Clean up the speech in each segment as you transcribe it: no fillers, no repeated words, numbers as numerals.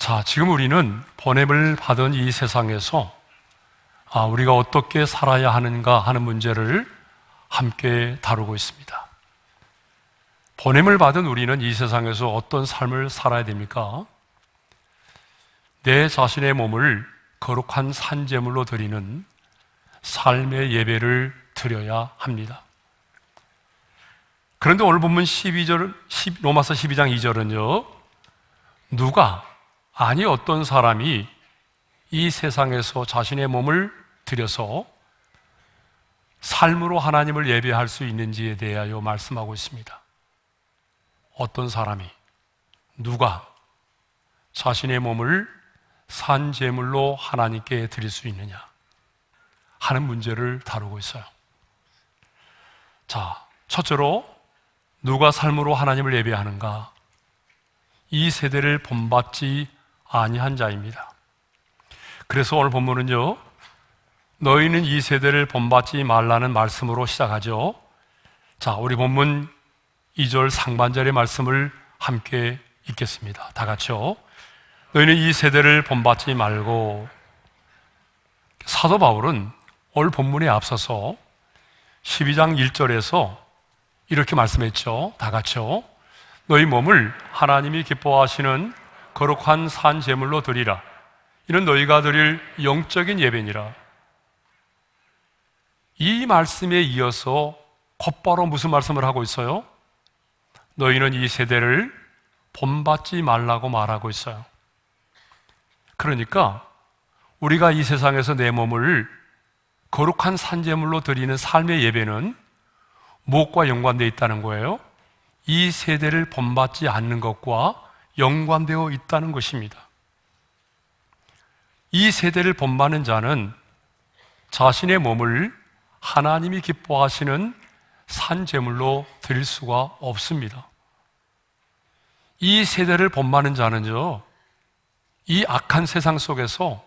자, 지금 우리는 보냄을 받은 이 세상에서 우리가 어떻게 살아야 하는가 하는 문제를 함께 다루고 있습니다. 보냄을 받은 우리는 이 세상에서 어떤 삶을 살아야 됩니까? 내 자신의 몸을 거룩한 산제물로 드리는 삶의 예배를 드려야 합니다. 그런데 오늘 본문 로마서 12장 2절은요, 어떤 사람이 이 세상에서 자신의 몸을 들여서 삶으로 하나님을 예배할 수 있는지에 대하여 말씀하고 있습니다. 어떤 사람이, 누가 자신의 몸을 산제물로 하나님께 드릴 수 있느냐 하는 문제를 다루고 있어요. 자, 첫째로 누가 삶으로 하나님을 예배하는가? 이 세대를 본받지 아니한 자입니다. 그래서 오늘 본문은요, 너희는 이 세대를 본받지 말라는 말씀으로 시작하죠. 자, 우리 본문 2절 상반절의 말씀을 함께 읽겠습니다. 다 같이요. 너희는 이 세대를 본받지 말고. 사도 바울은 오늘 본문에 앞서서 12장 1절에서 이렇게 말씀했죠. 다 같이요. 너희 몸을 하나님이 기뻐하시는 거룩한 산 제물로 드리라. 이는 너희가 드릴 영적인 예배니라. 이 말씀에 이어서 곧바로 무슨 말씀을 하고 있어요? 너희는 이 세대를 본받지 말라고 말하고 있어요. 그러니까 우리가 이 세상에서 내 몸을 거룩한 산제물로 드리는 삶의 예배는 무엇과 연관되어 있다는 거예요? 이 세대를 본받지 않는 것과 연관되어 있다는 것입니다. 이 세대를 본받는 자는 자신의 몸을 하나님이 기뻐하시는 산제물로 드릴 수가 없습니다. 이 세대를 본받는 자는요, 이 악한 세상 속에서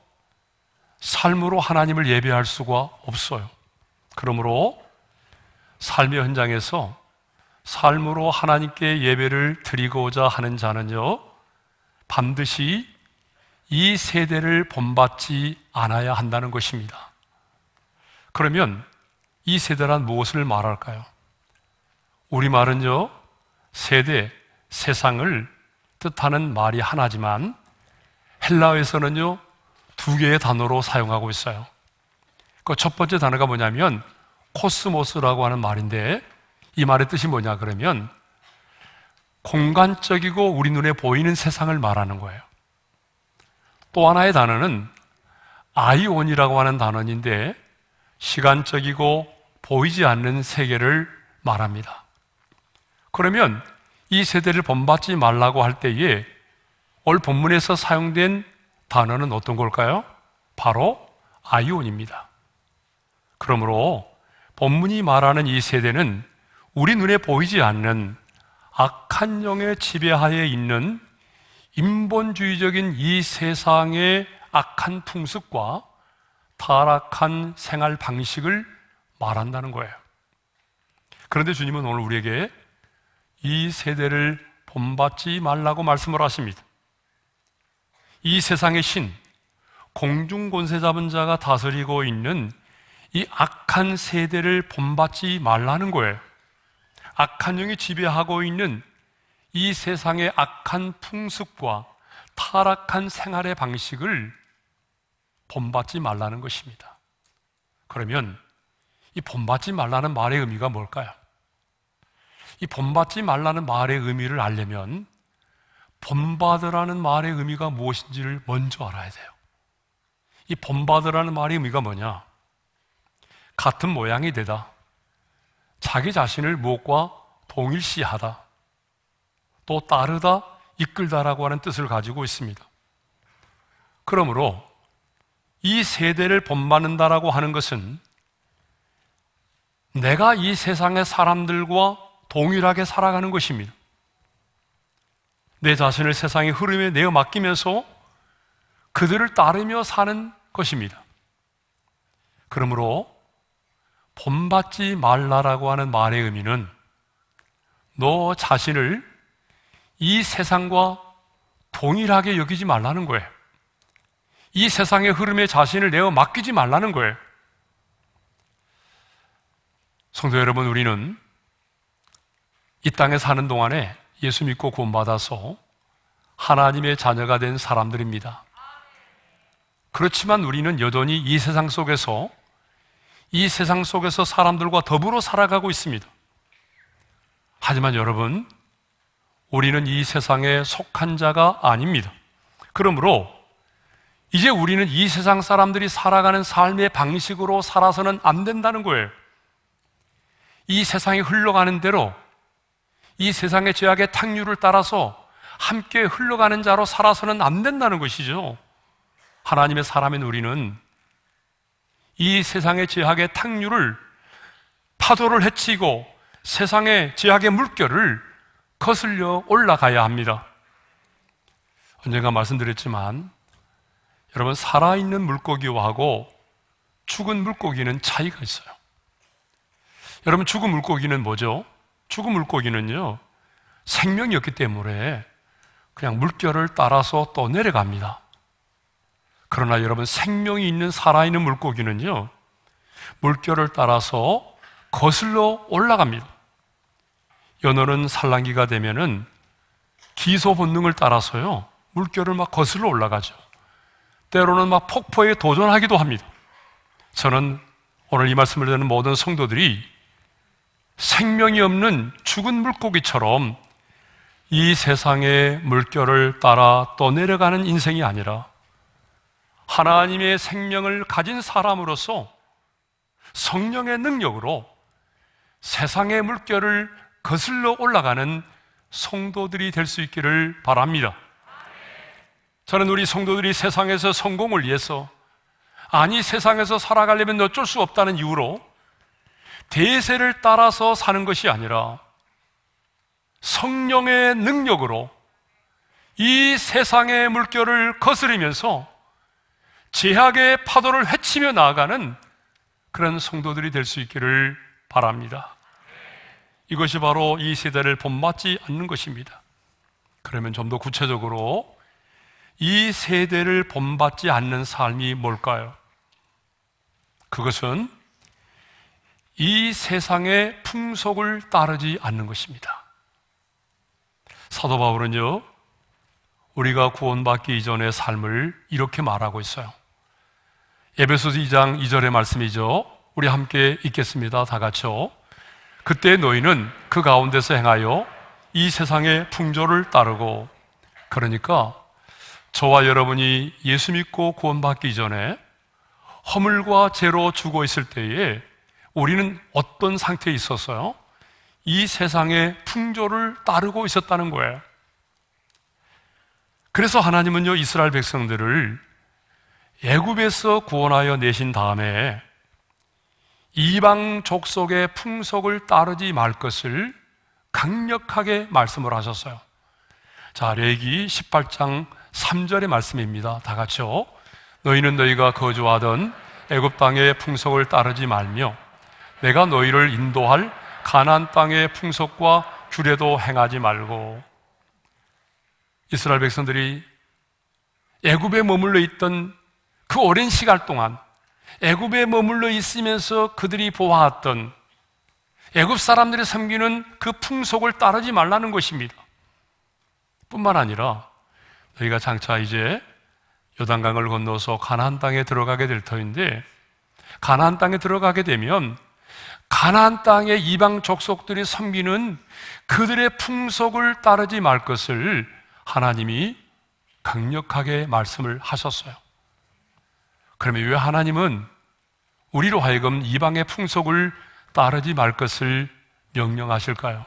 삶으로 하나님을 예배할 수가 없어요. 그러므로 삶의 현장에서 삶으로 하나님께 예배를 드리고자 하는 자는요, 반드시 이 세대를 본받지 않아야 한다는 것입니다. 그러면 이 세대란 무엇을 말할까요? 우리말은요, 세대, 세상을 뜻하는 말이 하나지만 헬라어에서는요, 두 개의 단어로 사용하고 있어요. 그 첫 번째 단어가 뭐냐면 코스모스라고 하는 말인데, 이 말의 뜻이 뭐냐 그러면 공간적이고 우리 눈에 보이는 세상을 말하는 거예요. 또 하나의 단어는 아이온이라고 하는 단어인데 시간적이고 보이지 않는 세계를 말합니다. 그러면 이 세대를 본받지 말라고 할 때에 오늘 본문에서 사용된 단어는 어떤 걸까요? 바로 아이온입니다. 그러므로 본문이 말하는 이 세대는 우리 눈에 보이지 않는 악한 영의 지배하에 있는 인본주의적인 이 세상의 악한 풍습과 타락한 생활 방식을 말한다는 거예요. 그런데 주님은 오늘 우리에게 이 세대를 본받지 말라고 말씀을 하십니다. 이 세상의 신, 공중권세 잡은 자가 다스리고 있는 이 악한 세대를 본받지 말라는 거예요. 악한 영이 지배하고 있는 이 세상의 악한 풍습과 타락한 생활의 방식을 본받지 말라는 것입니다. 그러면 이 본받지 말라는 말의 의미가 뭘까요? 이 본받지 말라는 말의 의미를 알려면 본받으라는 말의 의미가 무엇인지를 먼저 알아야 돼요. 이 본받으라는 말의 의미가 뭐냐? 같은 모양이 되다, 자기 자신을 무엇과 동일시하다, 또 따르다, 이끌다라고 하는 뜻을 가지고 있습니다. 그러므로 이 세대를 본받는다라고 하는 것은 내가 이 세상의 사람들과 동일하게 살아가는 것입니다. 내 자신을 세상의 흐름에 내어 맡기면서 그들을 따르며 사는 것입니다. 그러므로 본받지 말라라고 하는 말의 의미는 너 자신을 이 세상과 동일하게 여기지 말라는 거예요. 이 세상의 흐름에 자신을 내어 맡기지 말라는 거예요. 성도 여러분, 우리는 이 땅에 사는 동안에 예수 믿고 구원받아서 하나님의 자녀가 된 사람들입니다. 그렇지만 우리는 여전히 이 세상 속에서 사람들과 더불어 살아가고 있습니다. 하지만 여러분, 우리는 이 세상에 속한 자가 아닙니다. 그러므로 이제 우리는 이 세상 사람들이 살아가는 삶의 방식으로 살아서는 안 된다는 거예요. 이 세상이 흘러가는 대로, 이 세상의 죄악의 탕류를 따라서 함께 흘러가는 자로 살아서는 안 된다는 것이죠. 하나님의 사람인 우리는 이 세상의 죄악의 탕류를, 파도를 헤치고 세상의 죄악의 물결을 거슬려 올라가야 합니다. 언젠가 말씀드렸지만 여러분, 살아있는 물고기하고 죽은 물고기는 차이가 있어요. 여러분, 죽은 물고기는 뭐죠? 죽은 물고기는요, 생명이 없기 때문에 그냥 물결을 따라서 또 내려갑니다. 그러나 여러분, 생명이 있는 살아있는 물고기는요, 물결을 따라서 거슬러 올라갑니다. 연어는 산란기가 되면은 기소 본능을 따라서요, 물결을 막 거슬러 올라가죠. 때로는 막 폭포에 도전하기도 합니다. 저는 오늘 이 말씀을 듣는 모든 성도들이 생명이 없는 죽은 물고기처럼 이 세상의 물결을 따라 떠내려가는 인생이 아니라 하나님의 생명을 가진 사람으로서 성령의 능력으로 세상의 물결을 거슬러 올라가는 성도들이 될 수 있기를 바랍니다. 저는 우리 성도들이 세상에서 성공을 위해서, 아니 세상에서 살아가려면 어쩔 수 없다는 이유로 대세를 따라서 사는 것이 아니라 성령의 능력으로 이 세상의 물결을 거스르면서 죄악의 파도를 헤치며 나아가는 그런 성도들이 될 수 있기를 바랍니다. 이것이 바로 이 세대를 본받지 않는 것입니다. 그러면 좀 더 구체적으로 이 세대를 본받지 않는 삶이 뭘까요? 그것은 이 세상의 풍속을 따르지 않는 것입니다. 사도 바울은요, 우리가 구원받기 이전의 삶을 이렇게 말하고 있어요. 에베소서 2장 2절의 말씀이죠. 우리 함께 읽겠습니다. 다 같이요. 그때 너희는 그 가운데서 행하여 이 세상의 풍조를 따르고, 그러니까 저와 여러분이 예수 믿고 구원받기 이전에 허물과 죄로 죽어 있을 때에 우리는 어떤 상태에 있었어요? 이 세상의 풍조를 따르고 있었다는 거예요. 그래서 하나님은요, 이스라엘 백성들을 애굽에서 구원하여 내신 다음에 이방 족속의 풍속을 따르지 말 것을 강력하게 말씀을 하셨어요. 자, 레위기 18장 3절의 말씀입니다. 다 같이요. 너희는 너희가 거주하던 애굽 땅의 풍속을 따르지 말며 내가 너희를 인도할 가나안 땅의 풍속과 규례도 행하지 말고. 이스라엘 백성들이 애굽에 머물러 있던 그 오랜 시간 동안 애굽에 머물러 있으면서 그들이 보아왔던 애굽 사람들이 섬기는 그 풍속을 따르지 말라는 것입니다. 뿐만 아니라 너희가 장차 이제 요단강을 건너서 가나안 땅에 들어가게 될 터인데, 가나안 땅에 들어가게 되면 가나안 땅의 이방 족속들이 섬기는 그들의 풍속을 따르지 말 것을 하나님이 강력하게 말씀을 하셨어요. 그러면 왜 하나님은 우리로 하여금 이방의 풍속을 따르지 말 것을 명령하실까요?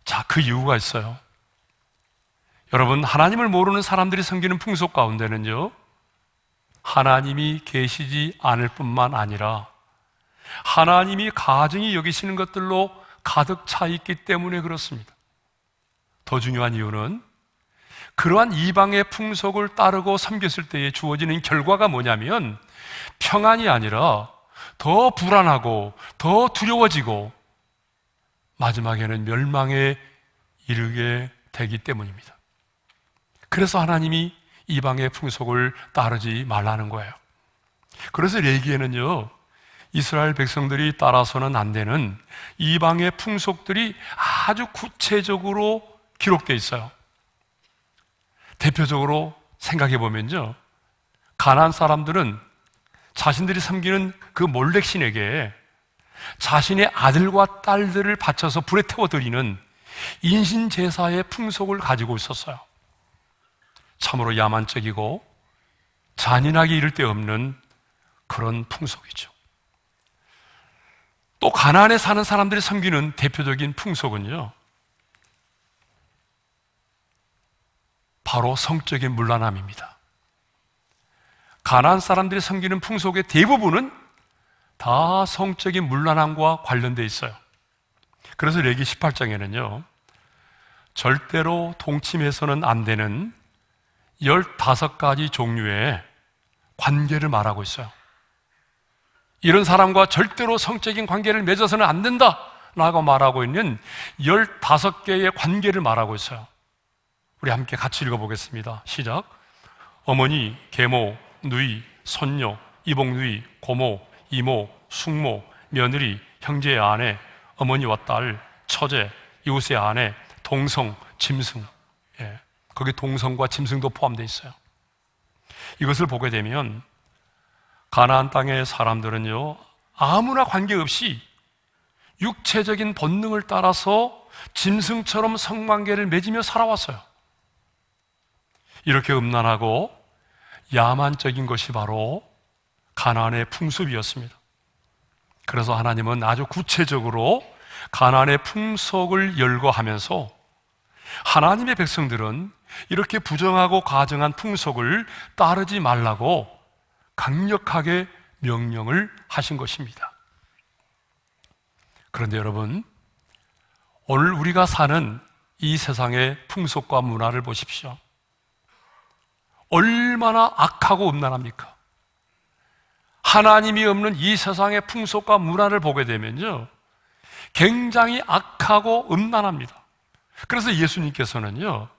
자, 그 이유가 있어요. 여러분, 하나님을 모르는 사람들이 섬기는 풍속 가운데는요, 하나님이 계시지 않을 뿐만 아니라 하나님이 가증히 여기시는 것들로 가득 차 있기 때문에 그렇습니다. 더 중요한 이유는 그러한 이방의 풍속을 따르고 섬겼을 때에 주어지는 결과가 뭐냐면 평안이 아니라 더 불안하고 더 두려워지고 마지막에는 멸망에 이르게 되기 때문입니다. 그래서 하나님이 이방의 풍속을 따르지 말라는 거예요. 그래서 레위기에는요, 이스라엘 백성들이 따라서는 안 되는 이방의 풍속들이 아주 구체적으로 기록되어 있어요. 대표적으로 생각해 보면요, 가나안 사람들은 자신들이 섬기는 그 몰렉신에게 자신의 아들과 딸들을 바쳐서 불에 태워 드리는 인신 제사의 풍속을 가지고 있었어요. 참으로 야만적이고 잔인하게 이를 데 없는 그런 풍속이죠. 또 가나안에 사는 사람들이 섬기는 대표적인 풍속은요, 바로 성적인 문란함입니다. 가나안 사람들이 섬기는 풍속의 대부분은 다 성적인 문란함과 관련되어 있어요. 그래서 레위기 18장에는요, 절대로 동침해서는 안 되는 15가지 종류의 관계를 말하고 있어요. 이런 사람과 절대로 성적인 관계를 맺어서는 안 된다 라고 말하고 있는 15개의 관계를 말하고 있어요. 우리 함께 같이 읽어보겠습니다. 시작. 어머니, 계모, 누이, 손녀, 이복누이, 고모, 이모, 숙모, 며느리, 형제의 아내, 어머니와 딸, 처제, 이웃의 아내, 동성, 짐승. 거기 동성과 짐승도 포함되어 있어요. 이것을 보게 되면 가나안 땅의 사람들은요, 아무나 관계없이 육체적인 본능을 따라서 짐승처럼 성관계를 맺으며 살아왔어요. 이렇게 음란하고 야만적인 것이 바로 가나안의 풍습이었습니다. 그래서 하나님은 아주 구체적으로 가나안의 풍속을 열거하면서 하나님의 백성들은 이렇게 부정하고 가증한 풍속을 따르지 말라고 강력하게 명령을 하신 것입니다. 그런데 여러분, 오늘 우리가 사는 이 세상의 풍속과 문화를 보십시오. 얼마나 악하고 음란합니까? 하나님이 없는 이 세상의 풍속과 문화를 보게 되면요, 굉장히 악하고 음란합니다. 그래서 예수님께서는요,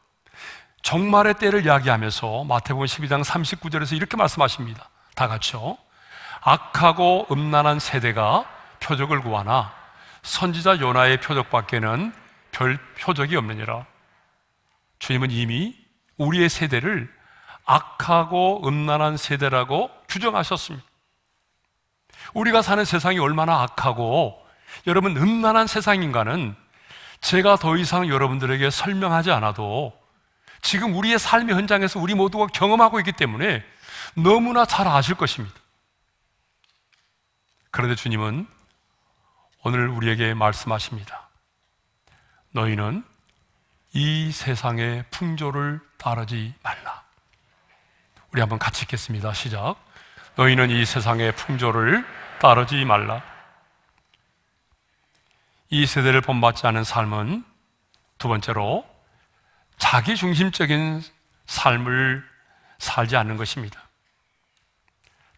종말의 때를 이야기하면서 마태복음 12장 39절에서 이렇게 말씀하십니다. 다 같이요. 악하고 음란한 세대가 표적을 구하나 선지자 요나의 표적밖에는 별 표적이 없느니라. 주님은 이미 우리의 세대를 악하고 음란한 세대라고 규정하셨습니다. 우리가 사는 세상이 얼마나 악하고 여러분 음란한 세상인가는 제가 더 이상 여러분들에게 설명하지 않아도 지금 우리의 삶의 현장에서 우리 모두가 경험하고 있기 때문에 너무나 잘 아실 것입니다. 그런데 주님은 오늘 우리에게 말씀하십니다. 너희는 이 세상의 풍조를 따르지 말라. 우리 한번 같이 읽겠습니다. 시작. 너희는 이 세상의 풍조를 따르지 말라. 이 세대를 본받지 않은 삶은 두 번째로 자기 중심적인 삶을 살지 않는 것입니다.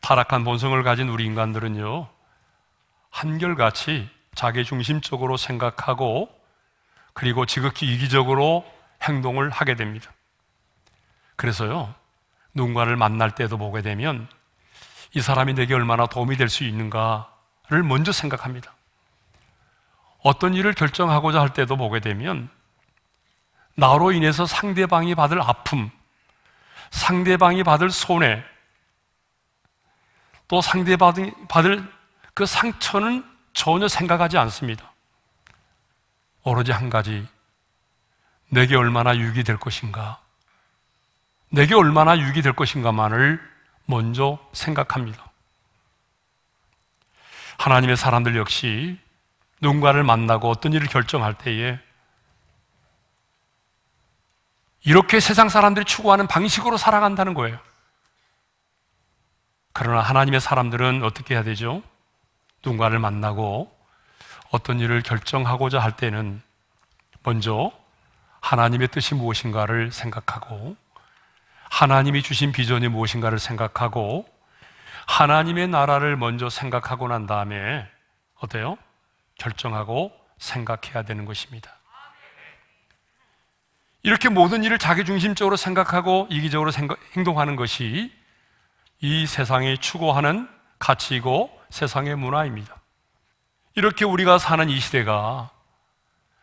타락한 본성을 가진 우리 인간들은요, 한결같이 자기 중심적으로 생각하고 그리고 지극히 이기적으로 행동을 하게 됩니다. 그래서요, 누군가를 만날 때도 보게 되면 이 사람이 내게 얼마나 도움이 될 수 있는가를 먼저 생각합니다. 어떤 일을 결정하고자 할 때도 보게 되면 나로 인해서 상대방이 받을 아픔, 상대방이 받을 손해, 또 상대방이 받을 그 상처는 전혀 생각하지 않습니다. 오로지 한 가지, 내게 얼마나 유익이 될 것인가, 내게 얼마나 유익이 될 것인가만을 먼저 생각합니다. 하나님의 사람들 역시 누군가를 만나고 어떤 일을 결정할 때에 이렇게 세상 사람들이 추구하는 방식으로 살아간다는 거예요. 그러나 하나님의 사람들은 어떻게 해야 되죠? 누군가를 만나고 어떤 일을 결정하고자 할 때는 먼저 하나님의 뜻이 무엇인가를 생각하고 하나님이 주신 비전이 무엇인가를 생각하고 하나님의 나라를 먼저 생각하고 난 다음에 어때요? 결정하고 생각해야 되는 것입니다. 이렇게 모든 일을 자기중심적으로 생각하고 이기적으로 행동하는 것이 이 세상이 추구하는 가치이고 세상의 문화입니다. 이렇게 우리가 사는 이 시대가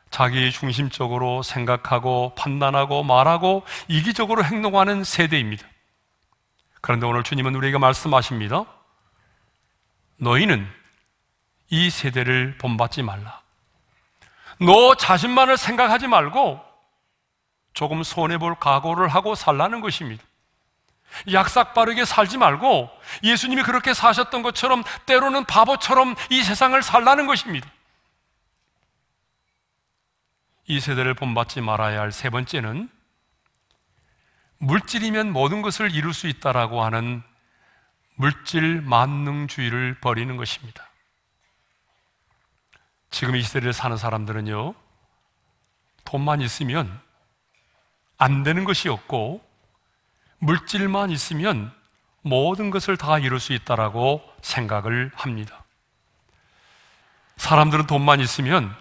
자기 중심적으로 생각하고 판단하고 말하고 이기적으로 행동하는 세대입니다. 그런데 오늘 주님은 우리에게 말씀하십니다. 너희는 이 세대를 본받지 말라. 너 자신만을 생각하지 말고 조금 손해볼 각오를 하고 살라는 것입니다. 약삭빠르게 살지 말고 예수님이 그렇게 사셨던 것처럼 때로는 바보처럼 이 세상을 살라는 것입니다. 이 세대를 본받지 말아야 할 세 번째는 물질이면 모든 것을 이룰 수 있다라고 하는 물질 만능주의를 버리는 것입니다. 지금 이 시대를 사는 사람들은요, 돈만 있으면 안 되는 것이 없고 물질만 있으면 모든 것을 다 이룰 수 있다라고 생각을 합니다. 사람들은 돈만 있으면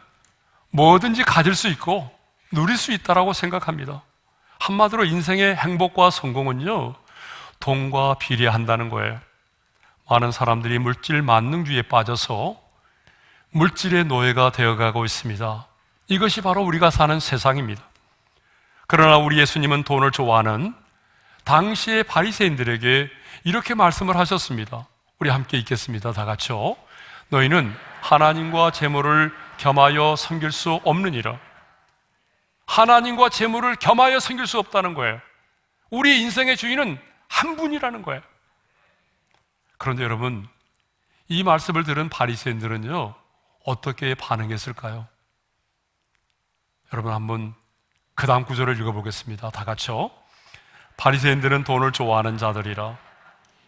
뭐든지 가질 수 있고 누릴 수 있다라고 생각합니다. 한마디로 인생의 행복과 성공은요, 돈과 비례한다는 거예요. 많은 사람들이 물질 만능주의에 빠져서 물질의 노예가 되어가고 있습니다. 이것이 바로 우리가 사는 세상입니다. 그러나 우리 예수님은 돈을 좋아하는 당시의 바리새인들에게 이렇게 말씀을 하셨습니다. 우리 함께 읽겠습니다. 다 같이요. 너희는 하나님과 재물을 겸하여 섬길 수 없느니라. 하나님과 재물을 겸하여 섬길 수 없다는 거예요. 우리 인생의 주인은 한 분이라는 거예요. 그런데 여러분, 이 말씀을 들은 바리새인들은요, 어떻게 반응했을까요? 여러분, 한번 그 다음 구절을 읽어보겠습니다. 다 같이요. 바리새인들은 돈을 좋아하는 자들이라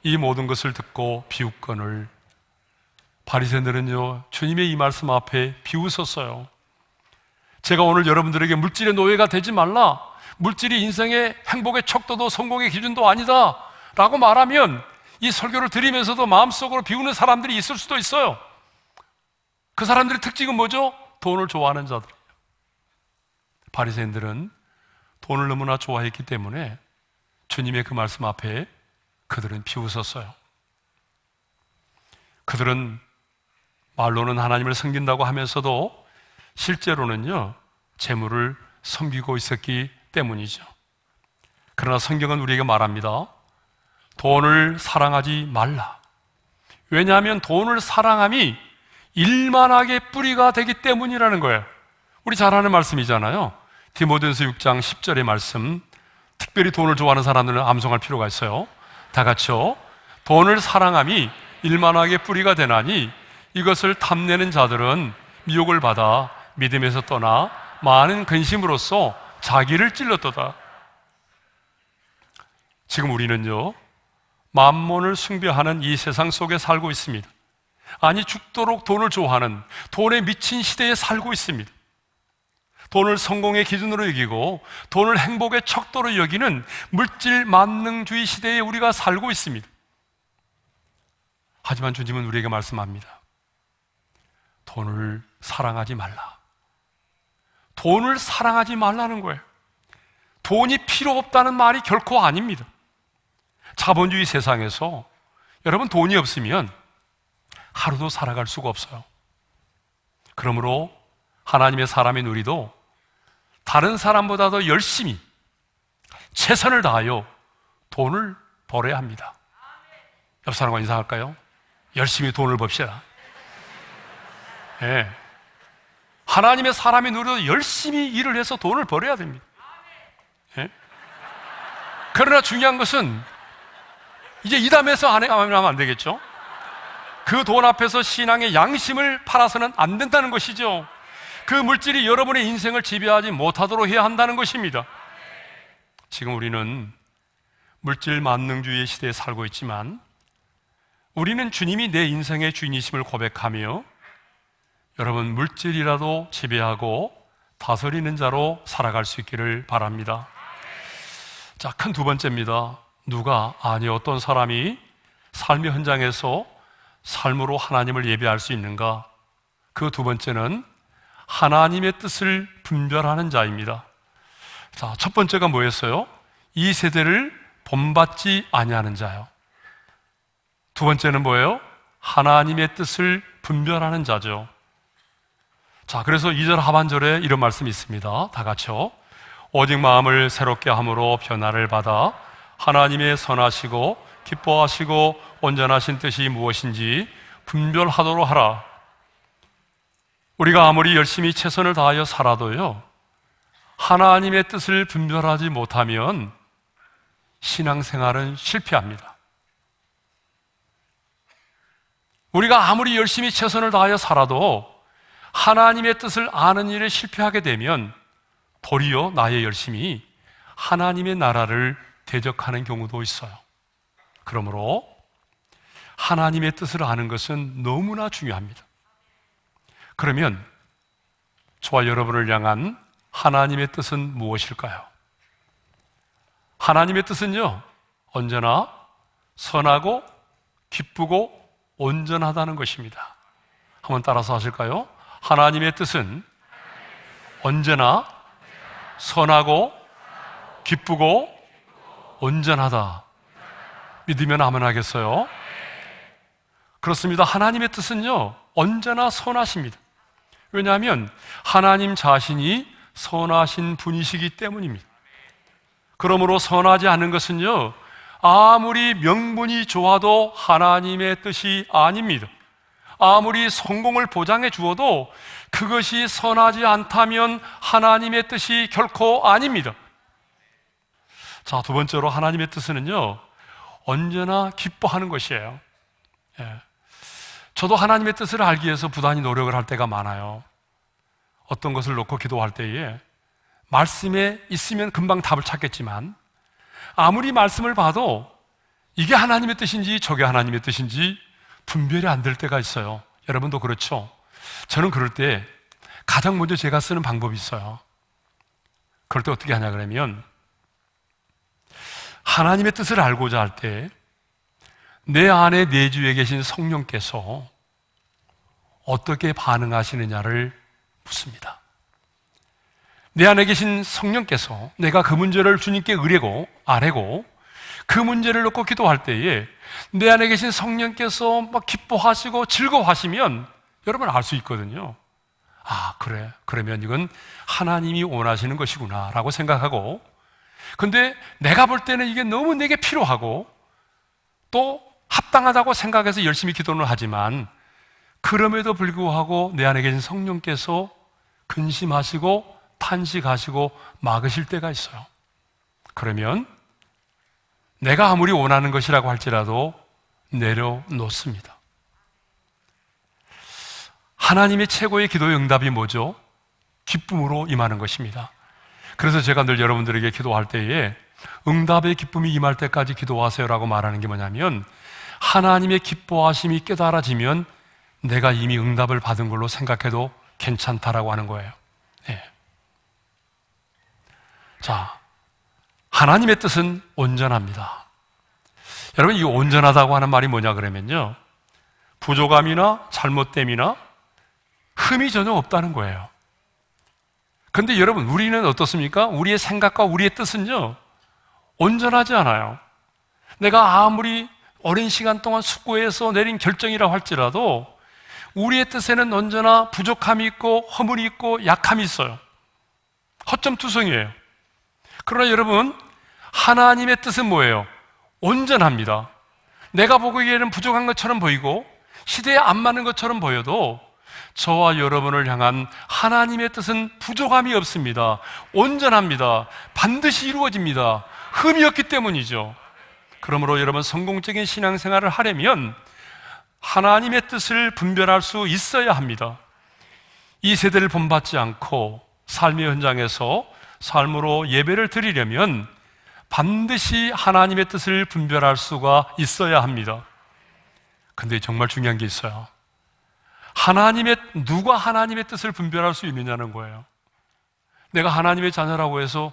이 모든 것을 듣고 비웃거늘. 바리새인들은요, 주님의 이 말씀 앞에 비웃었어요. 제가 오늘 여러분들에게 물질의 노예가 되지 말라, 물질이 인생의 행복의 척도도 성공의 기준도 아니다 라고 말하면 이 설교를 들으면서도 마음속으로 비우는 사람들이 있을 수도 있어요. 그 사람들의 특징은 뭐죠? 돈을 좋아하는 자들이에요. 바리새인들은 돈을 너무나 좋아했기 때문에 주님의 그 말씀 앞에 그들은 비웃었어요. 그들은 말로는 하나님을 섬긴다고 하면서도 실제로는요, 재물을 섬기고 있었기 때문이죠. 그러나 성경은 우리에게 말합니다. 돈을 사랑하지 말라. 왜냐하면 돈을 사랑함이 일만하게 뿌리가 되기 때문이라는 거예요. 우리 잘 아는 말씀이잖아요. 디모데전서 6장 10절의 말씀, 특별히 돈을 좋아하는 사람들은 암송할 필요가 있어요. 다 같이요. 돈을 사랑함이 일만하게 뿌리가 되나니 이것을 탐내는 자들은 미혹을 받아 믿음에서 떠나 많은 근심으로써 자기를 찔렀도다. 지금 우리는요, 만몬을 숭배하는 이 세상 속에 살고 있습니다. 아니, 죽도록 돈을 좋아하는, 돈에 미친 시대에 살고 있습니다. 돈을 성공의 기준으로 여기고 돈을 행복의 척도로 여기는 물질 만능주의 시대에 우리가 살고 있습니다. 하지만 주님은 우리에게 말씀합니다. 돈을 사랑하지 말라. 돈을 사랑하지 말라는 거예요. 돈이 필요 없다는 말이 결코 아닙니다. 자본주의 세상에서 여러분, 돈이 없으면 하루도 살아갈 수가 없어요. 그러므로 하나님의 사람인 우리도 다른 사람보다 더 열심히 최선을 다하여 돈을 벌어야 합니다. 옆 사람과 인사할까요? 열심히 돈을 봅시다. 네. 하나님의 사람인 우리도 열심히 일을 해서 돈을 벌어야 됩니다. 네? 그러나 중요한 것은 이제 이담에서 안 하면 안 되겠죠? 그 돈 앞에서 신앙의 양심을 팔아서는 안 된다는 것이죠. 그 물질이 여러분의 인생을 지배하지 못하도록 해야 한다는 것입니다. 지금 우리는 물질 만능주의의 시대에 살고 있지만 우리는 주님이 내 인생의 주인이심을 고백하며 여러분, 물질이라도 지배하고 다스리는 자로 살아갈 수 있기를 바랍니다. 자, 큰 두 번째입니다. 누가, 아니 어떤 사람이 삶의 현장에서 삶으로 하나님을 예배할 수 있는가? 그 두 번째는 하나님의 뜻을 분별하는 자입니다. 자, 첫 번째가 뭐였어요? 이 세대를 본받지 아니하는 자요. 두 번째는 뭐예요? 하나님의 뜻을 분별하는 자죠. 자, 그래서 2절 하반절에 이런 말씀이 있습니다. 다 같이요. 오직 마음을 새롭게 함으로 변화를 받아 하나님의 선하시고 기뻐하시고 온전하신 뜻이 무엇인지 분별하도록 하라. 우리가 아무리 열심히 최선을 다하여 살아도요, 하나님의 뜻을 분별하지 못하면 신앙생활은 실패합니다. 우리가 아무리 열심히 최선을 다하여 살아도 하나님의 뜻을 아는 일에 실패하게 되면 도리어 나의 열심이 하나님의 나라를 대적하는 경우도 있어요. 그러므로 하나님의 뜻을 아는 것은 너무나 중요합니다. 그러면 저와 여러분을 향한 하나님의 뜻은 무엇일까요? 하나님의 뜻은요, 언제나 선하고 기쁘고 온전하다는 것입니다. 한번 따라서 하실까요? 하나님의 뜻은 언제나 선하고 기쁘고 온전하다. 믿으면 아멘 하겠어요? 그렇습니다. 하나님의 뜻은요, 언제나 선하십니다. 왜냐하면 하나님 자신이 선하신 분이시기 때문입니다. 그러므로 선하지 않은 것은요, 아무리 명분이 좋아도 하나님의 뜻이 아닙니다. 아무리 성공을 보장해 주어도 그것이 선하지 않다면 하나님의 뜻이 결코 아닙니다. 자, 두 번째로 하나님의 뜻은요, 언제나 기뻐하는 것이에요. 저도 하나님의 뜻을 알기 위해서 부단히 노력을 할 때가 많아요. 어떤 것을 놓고 기도할 때에 말씀에 있으면 금방 답을 찾겠지만 아무리 말씀을 봐도 이게 하나님의 뜻인지 저게 하나님의 뜻인지 분별이 안 될 때가 있어요. 여러분도 그렇죠? 저는 그럴 때 가장 먼저 제가 쓰는 방법이 있어요. 그럴 때 어떻게 하냐 그러면 하나님의 뜻을 알고자 할 때 내 안에 내주에 계신 성령께서 어떻게 반응하시느냐를 묻습니다. 내 안에 계신 성령께서 내가 그 문제를 주님께 아뢰고 그 문제를 놓고 기도할 때에 내 안에 계신 성령께서 막 기뻐하시고 즐거워하시면 여러분 알 수 있거든요. 아, 그래. 그러면 이건 하나님이 원하시는 것이구나 라고 생각하고, 근데 내가 볼 때는 이게 너무 내게 필요하고 또 합당하다고 생각해서 열심히 기도는 하지만 그럼에도 불구하고 내 안에 계신 성령께서 근심하시고 탄식하시고 막으실 때가 있어요. 그러면 내가 아무리 원하는 것이라고 할지라도 내려놓습니다. 하나님의 최고의 기도의 응답이 뭐죠? 기쁨으로 임하는 것입니다. 그래서 제가 늘 여러분들에게 기도할 때에 응답의 기쁨이 임할 때까지 기도하세요라고 말하는 게 뭐냐면, 하나님의 기뻐하심이 깨달아지면 내가 이미 응답을 받은 걸로 생각해도 괜찮다라고 하는 거예요. 네. 자, 하나님의 뜻은 온전합니다. 여러분, 이 온전하다고 하는 말이 뭐냐 그러면요, 부족함이나 잘못됨이나 흠이 전혀 없다는 거예요. 근데 여러분, 우리는 어떻습니까? 우리의 생각과 우리의 뜻은요, 온전하지 않아요. 내가 아무리 오랜 시간 동안 숙고해서 내린 결정이라고 할지라도 우리의 뜻에는 언제나 부족함이 있고 허물이 있고 약함이 있어요. 허점투성이에요. 그러나 여러분, 하나님의 뜻은 뭐예요? 온전합니다. 내가 보기에는 부족한 것처럼 보이고 시대에 안 맞는 것처럼 보여도 저와 여러분을 향한 하나님의 뜻은 부족함이 없습니다. 온전합니다. 반드시 이루어집니다. 흠이 없기 때문이죠. 그러므로 여러분, 성공적인 신앙생활을 하려면 하나님의 뜻을 분별할 수 있어야 합니다. 이 세대를 본받지 않고 삶의 현장에서 삶으로 예배를 드리려면 반드시 하나님의 뜻을 분별할 수가 있어야 합니다. 근데 정말 중요한 게 있어요. 누가 하나님의 뜻을 분별할 수 있느냐는 거예요. 내가 하나님의 자녀라고 해서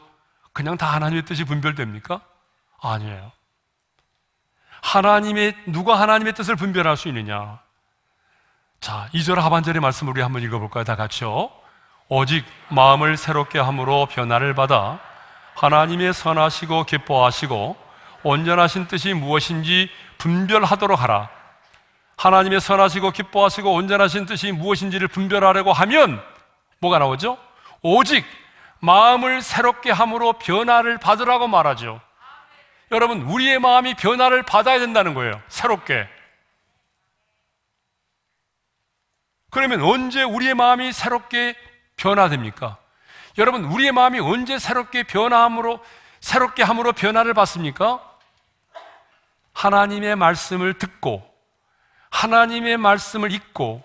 그냥 다 하나님의 뜻이 분별됩니까? 아니에요. 누가 하나님의 뜻을 분별할 수 있느냐? 자, 2절 하반절의 말씀을 우리 한번 읽어볼까요? 다 같이요. 오직 마음을 새롭게 함으로 변화를 받아 하나님의 선하시고 기뻐하시고 온전하신 뜻이 무엇인지 분별하도록 하라. 하나님의 선하시고 기뻐하시고 온전하신 뜻이 무엇인지를 분별하려고 하면 뭐가 나오죠? 오직 마음을 새롭게 함으로 변화를 받으라고 말하죠. 여러분, 우리의 마음이 변화를 받아야 된다는 거예요. 새롭게. 그러면 언제 우리의 마음이 새롭게 변화됩니까? 여러분, 우리의 마음이 언제 새롭게 함으로 변화를 받습니까? 하나님의 말씀을 듣고, 하나님의 말씀을 읽고,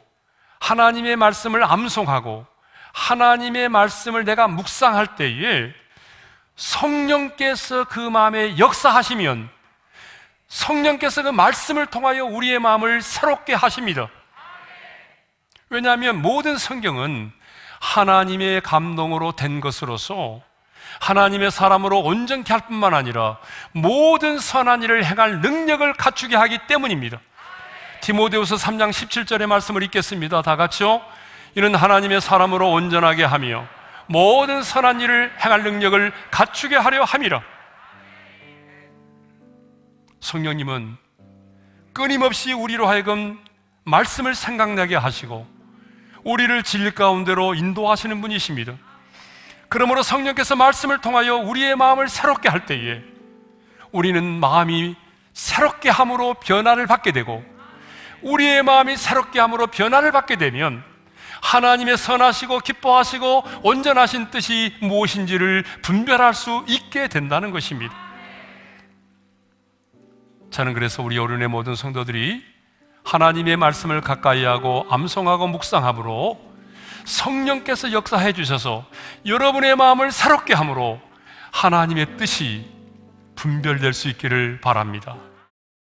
하나님의 말씀을 암송하고, 하나님의 말씀을 내가 묵상할 때에 성령께서 그 마음에 역사하시면, 성령께서 그 말씀을 통하여 우리의 마음을 새롭게 하십니다. 왜냐하면 모든 성경은 하나님의 감동으로 된 것으로서 하나님의 사람으로 온전케 할 뿐만 아니라 모든 선한 일을 행할 능력을 갖추게 하기 때문입니다. 디모데후서 3장 17절의 말씀을 읽겠습니다. 다 같이요. 이는 하나님의 사람으로 온전하게 하며 모든 선한 일을 행할 능력을 갖추게 하려 함이라. 성령님은 끊임없이 우리로 하여금 말씀을 생각나게 하시고 우리를 진리 가운데로 인도하시는 분이십니다. 그러므로 성령께서 말씀을 통하여 우리의 마음을 새롭게 할 때에 우리는 마음이 새롭게 함으로 변화를 받게 되고, 우리의 마음이 새롭게 함으로 변화를 받게 되면 하나님의 선하시고 기뻐하시고 온전하신 뜻이 무엇인지를 분별할 수 있게 된다는 것입니다. 저는 그래서 우리 어른의 모든 성도들이 하나님의 말씀을 가까이 하고 암송하고 묵상함으로 성령께서 역사해 주셔서 여러분의 마음을 새롭게 함으로 하나님의 뜻이 분별될 수 있기를 바랍니다.